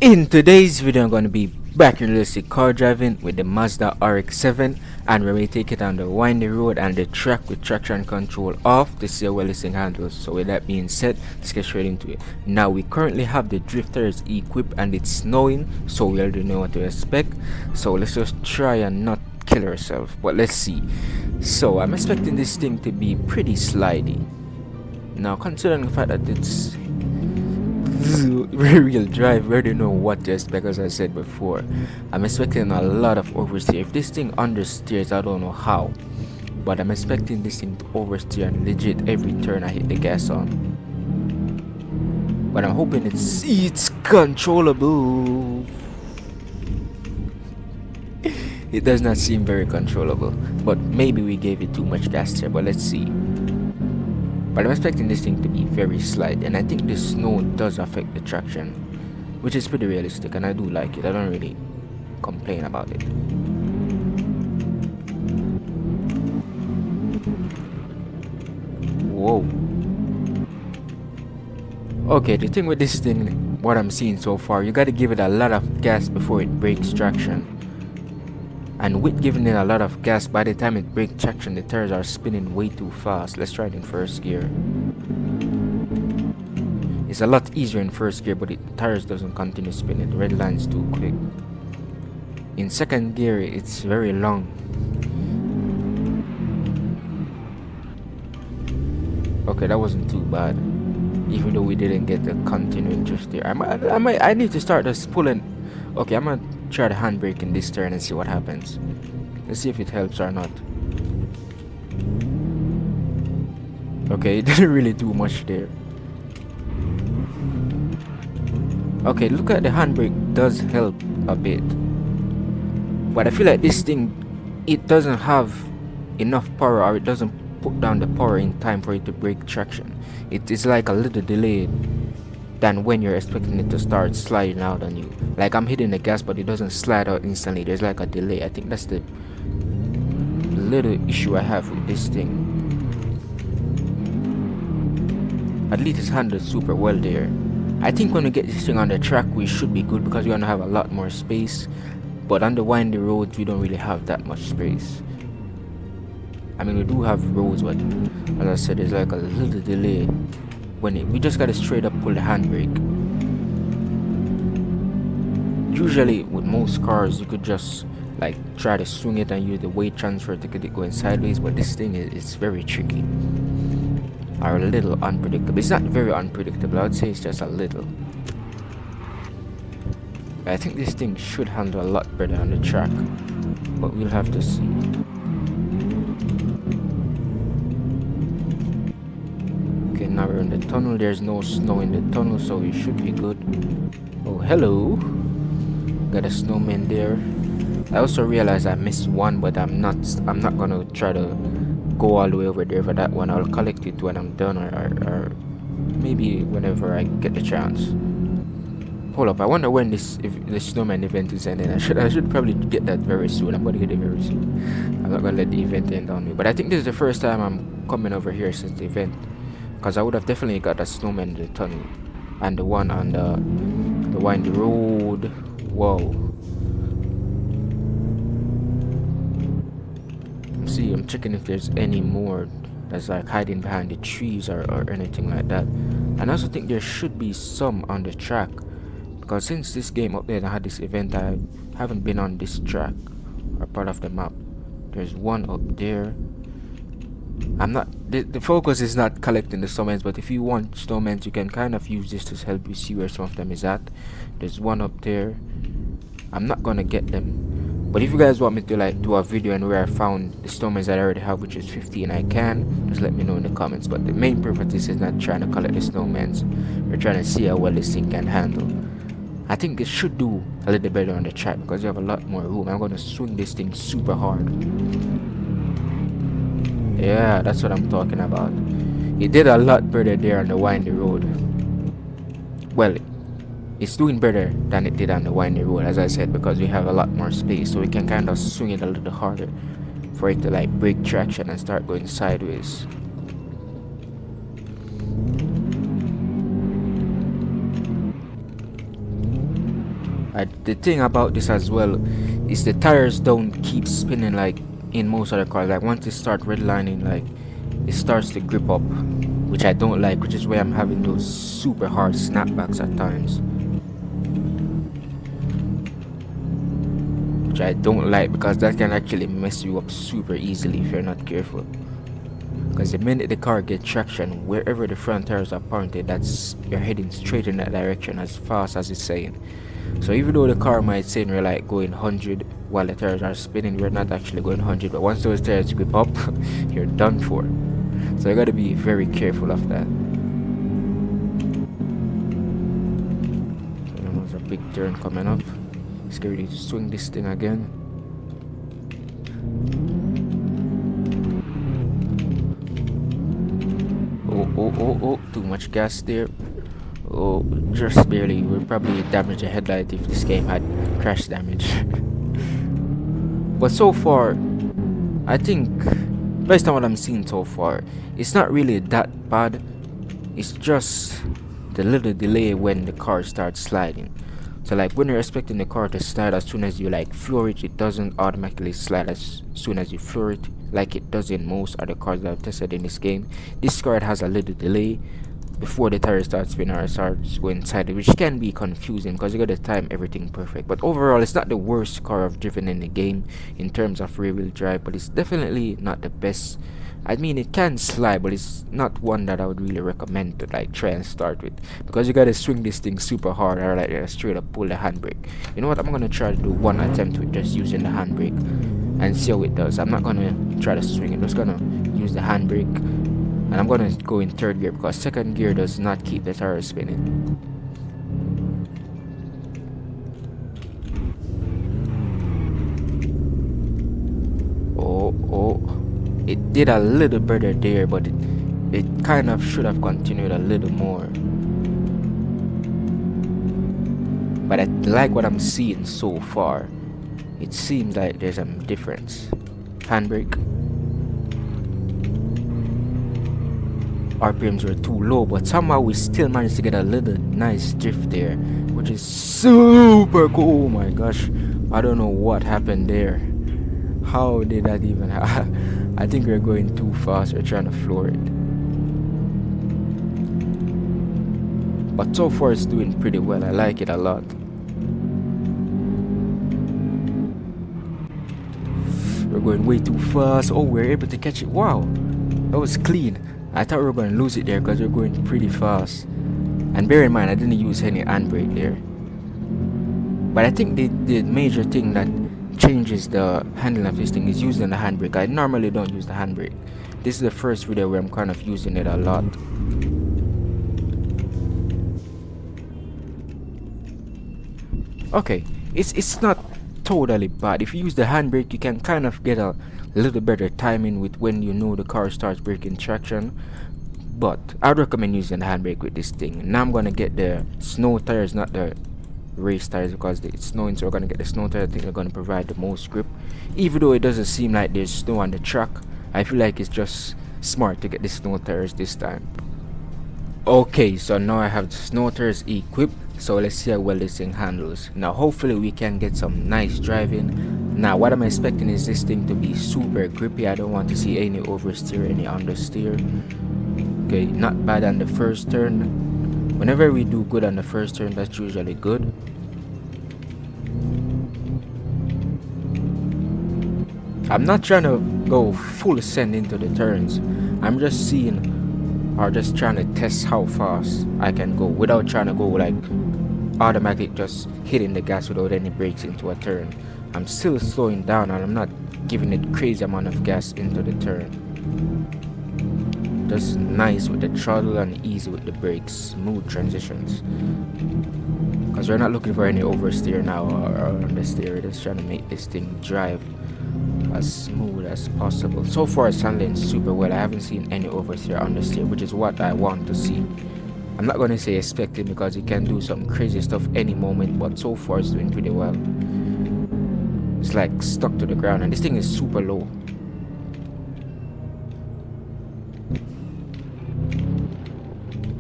In today's video, I'm going to be back in realistic car driving with the Mazda Rx7, and we're going to take it on the windy road and the track with traction control off to see how well this thing handles. So with that being said, let's get straight into it. Now we currently have the drifters equipped and it's snowing, so we already know what to expect. So let's just try and not kill ourselves, but let's see. So I'm expecting this thing to be pretty slidey. Now considering the fact that it's real drive, we already know what to expect. As I said before, I'm expecting a lot of oversteer. If this thing understeers, I don't know how, but I'm expecting this thing to oversteer and legit every turn I hit the gas on. But I'm hoping it's controllable. It does not seem very controllable, but maybe we gave it too much gas here, but let's see. But I'm expecting this thing to be very slight, and I think the snow does affect the traction, which is pretty realistic, and I do like it. I don't really complain about it. Whoa. Okay, the thing with this thing, what I'm seeing so far, you gotta give it a lot of gas before it breaks traction. And with giving it a lot of gas, by the time it breaks traction, the tires are spinning way too fast. Let's try it in first gear. It's a lot easier in first gear, but the tires doesn't continue spinning. The red line's too quick. In second gear, it's very long. Okay, that wasn't too bad, even though we didn't get the continuing drift there. I need to start just pulling. Okay, I'm gonna try the handbrake in this turn and see what happens. Let's see if it helps or not. Okay, it didn't really do much there. Okay, look at the handbrake does help a bit, but I feel like this thing, it doesn't have enough power, or it doesn't put down the power in time for it to break traction. It is like a little delayed than when you're expecting it to start sliding out on you. Like I'm hitting the gas, but it doesn't slide out instantly. There's like a delay. I think that's the little issue I have with this thing. At least it's handled super well there. I think when we get this thing on the track, we should be good because we're gonna have a lot more space. But on the windy roads, we don't really have that much space. I mean, we do have roads, but as I said, there's like a little delay. We just gotta straight up pull the handbrake. Usually with most cars you could just like try to swing it and use the weight transfer to get it going sideways, but this thing is very tricky, or a little unpredictable. It's not very unpredictable, I would say it's just a little. I think this thing should handle a lot better on the track, but we'll have to see. Okay, now we're in the tunnel. There's no snow in the tunnel, so we should be good. Oh, hello. Got a snowman there. I also realized I missed one, but I'm not gonna try to go all the way over there for that one. I'll collect it when I'm done, or maybe whenever I get the chance. Hold up, I wonder when if the snowman event is ending. I should probably get that very soon. I'm gonna get it very soon. I'm not gonna let the event end on me. But I think this is the first time I'm coming over here since the event, because I would have definitely got a snowman in the tunnel and the one on the windy road. Whoa. I'm checking if there's any more that's like hiding behind the trees or anything like that. And I also think there should be some on the track, because since this game update I had this event, I haven't been on this track or part of the map. There's one up there. I'm not, the focus is not collecting the snowmans, but if you want snowmans, you can kind of use this to help you see where some of them is at. There's one up there. I'm not gonna get them, but if you guys want me to like do a video and where I found the snowmans that I already have, which is 50, and I can, just let me know in the comments. But the main purpose is not trying to collect the snowmans. We're trying to see how well this thing can handle. I think it should do a little better on the track because you have a lot more room. I'm gonna swing this thing super hard. Yeah, that's what I'm talking about. It did a lot better there on the windy road. Well, it's doing better than it did on the windy road, as I said, because we have a lot more space, so we can kind of swing it a little harder for it to like break traction and start going sideways. The thing about this as well is the tires don't keep spinning like in most other cars. Like once they start redlining, like it starts to grip up, which I don't like, which is why I'm having those super hard snapbacks at times, which I don't like because that can actually mess you up super easily if you're not careful. Because the minute the car gets traction, wherever the front tires are pointed, that's you're heading straight in that direction as fast as it's saying. So even though the car might say we're like going 100 while the tires are spinning, we're not actually going 100. But once those tires grip up, you're done for. So you gotta be very careful of that. So there's a big turn coming up. Let's get ready to swing this thing again. Oh, too much gas there. Oh, just barely. We'll probably damage a headlight if this game had crash damage. But so far, I think, based on what I'm seeing so far, it's not really that bad. It's just the little delay when the car starts sliding. So like when you're expecting the car to slide as soon as you like floor it, it doesn't automatically slide as soon as you floor it like it does in most other cars that I've tested in this game. This car has a little delay before the tire starts spinning or starts going sideways, which can be confusing because you gotta time everything perfect. But overall, it's not the worst car I've driven in the game in terms of rear wheel drive, but it's definitely not the best. I mean, it can slide, but it's not one that I would really recommend to like try and start with, because you gotta swing this thing super hard or like straight up pull the handbrake. You know what, I'm gonna try to do one attempt with just using the handbrake and see how it does. I'm not gonna try to swing it, I'm just gonna use the handbrake, and I'm gonna go in third gear because second gear does not keep the tires spinning. Oh, it did a little better there, but it kind of should have continued a little more. But I like what I'm seeing so far. It seems like there's a difference. Handbrake. RPMs were too low, but somehow we still managed to get a little nice drift there, which is super cool. Oh my gosh, I don't know what happened there. How did that even happen? I think we're going too fast. We're trying to floor it. But so far it's doing pretty well. I like it a lot. We're going way too fast. Oh, we're able to catch it. Wow, that was clean. I thought we were going to lose it there because we're going pretty fast. And bear in mind, I didn't use any handbrake there. But I think the major thing that changes the handling of this thing is using the handbrake. I normally don't use the handbrake. This is the first video where I'm kind of using it a lot. Okay, it's not totally bad. If you use the handbrake, you can kind of get a little better timing with when you know the car starts breaking traction. But I'd recommend using the handbrake with this thing. Now I'm gonna get the snow tires, not the race tires, because it's snowing, so we're gonna get the snow tires. I think they're gonna provide the most grip. Even though it doesn't seem like there's snow on the track, I feel like it's just smart to get the snow tires this time. Okay, so now I have the snow tires equipped, so let's see how well this thing handles. Now hopefully we can get some nice driving. Now what I'm expecting is this thing to be super grippy. I don't want to see any oversteer, any understeer. Okay, not bad on the first turn. Whenever we do good on the first turn, that's usually good. I'm not trying to go full send into the turns. I'm just seeing, or just trying to test how fast I can go without trying to go like automatic, just hitting the gas without any brakes into a turn. I'm still slowing down and I'm not giving it crazy amount of gas into the turn. Just nice with the throttle and easy with the brakes, smooth transitions. Because we're not looking for any oversteer now or understeer. We're just trying to make this thing drive as smooth as possible. So far it's handling super well. I haven't seen any oversteer, understeer, which is what I want to see. I'm not going to say expected because it can do some crazy stuff any moment, but so far it's doing pretty well. It's like stuck to the ground and this thing is super low.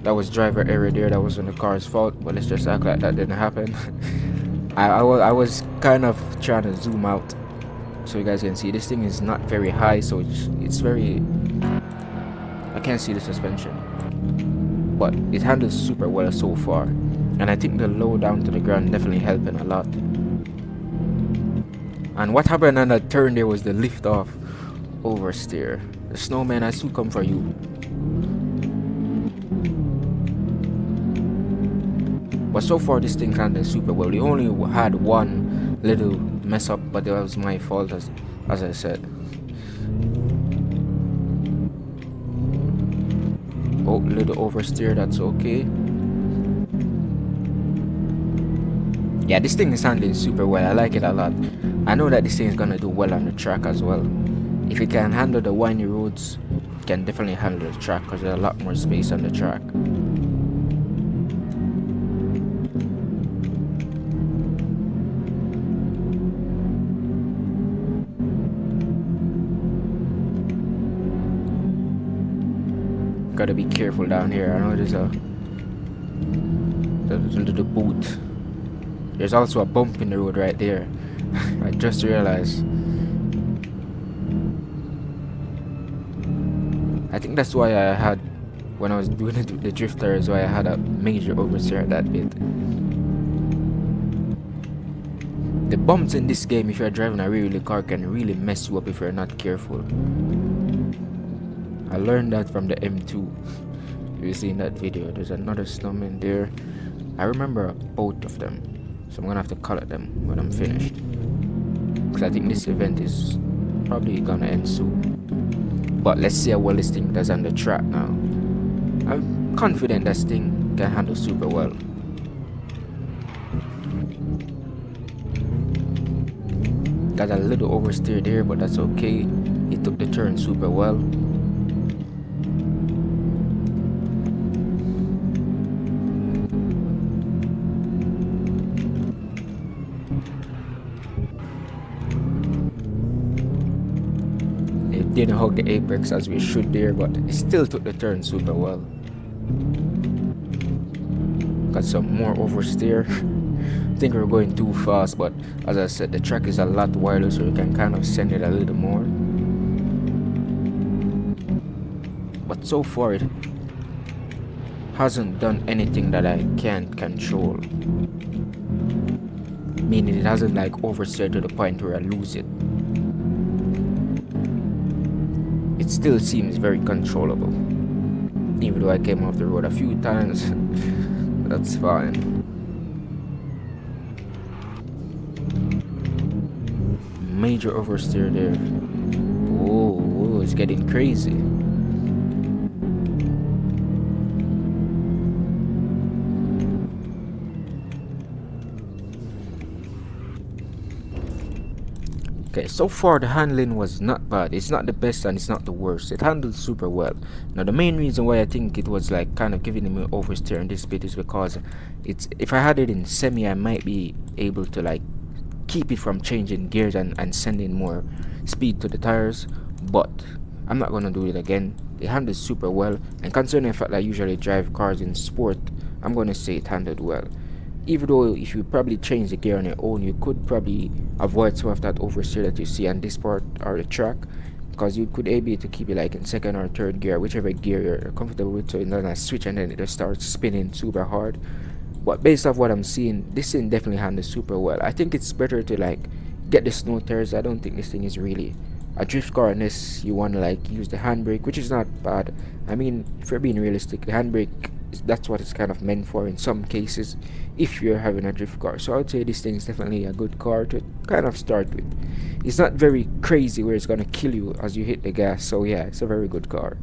That was driver error there. That wasn't the car's fault, but let's just act like that didn't happen. I was kind of trying to zoom out so you guys can see this thing is not very high, so it's very, I can't see the suspension, but it handles super well so far, and I think the low down to the ground definitely helping a lot. And what happened on that turn there was the lift off oversteer. The snowman has to come for you. But so far this thing handled super well. We only had one little mess up, but that was my fault as I said. Oh, little oversteer, that's okay. Yeah, this thing is handling super well. I like it a lot. I know that this thing is gonna do well on the track as well. If it can handle the windy roads, it can definitely handle the track because there's a lot more space on the track. Gotta be careful down here. I know there's a little boot. There's also a bump in the road right there. I just realized. I think that's why I had, when I was doing the drifter, is why I had a major oversteer at that bit. The bumps in this game, if you're driving a really car, can really mess you up if you're not careful. I learned that from the M2. You see in that video, there's another snowman there. I remember both of them, so I'm gonna have to collect them when I'm finished, because I think this event is probably gonna end soon. But let's see how well this thing does on the track now. I'm confident this thing can handle super well. Got a little oversteer there, but that's okay. He took the turn super well. Didn't hug the apex as we should there, but it still took the turn super well. Got some more oversteer. I think we're going too fast, but as I said, the track is a lot wider, so you can kind of send it a little more. But so far it hasn't done anything that I can't control, meaning it hasn't like oversteered to the point where I lose it. It still seems very controllable, even though I came off the road a few times. That's fine. Major oversteer there. Whoa, it's getting crazy. Okay, so far the handling was not bad. It's not the best and it's not the worst. It handled super well. Now the main reason why I think it was like kind of giving me oversteer in this bit is because it's, if I had it in semi, I might be able to like keep it from changing gears and sending more speed to the tires, but I'm not gonna do it again. It handled super well, and considering the fact that I usually drive cars in sport, I'm gonna say it handled well. Even though if you probably change the gear on your own, you could probably avoid some of that oversteer that you see on this part or the track, because you could be able to keep it like in second or third gear, whichever gear you're comfortable with, so it doesn't switch and then it just starts spinning super hard. But based off what I'm seeing, this thing definitely handles super well. I think it's better to like get the snow tires. I don't think this thing is really a drift car unless you want to like use the handbrake, which is not bad. I mean, if you're being realistic, the handbrake, that's what it's kind of meant for in some cases if you're having a drift car. So I would say this thing is definitely a good car to kind of start with. It's not very crazy where it's gonna kill you as you hit the gas, so yeah, it's a very good car.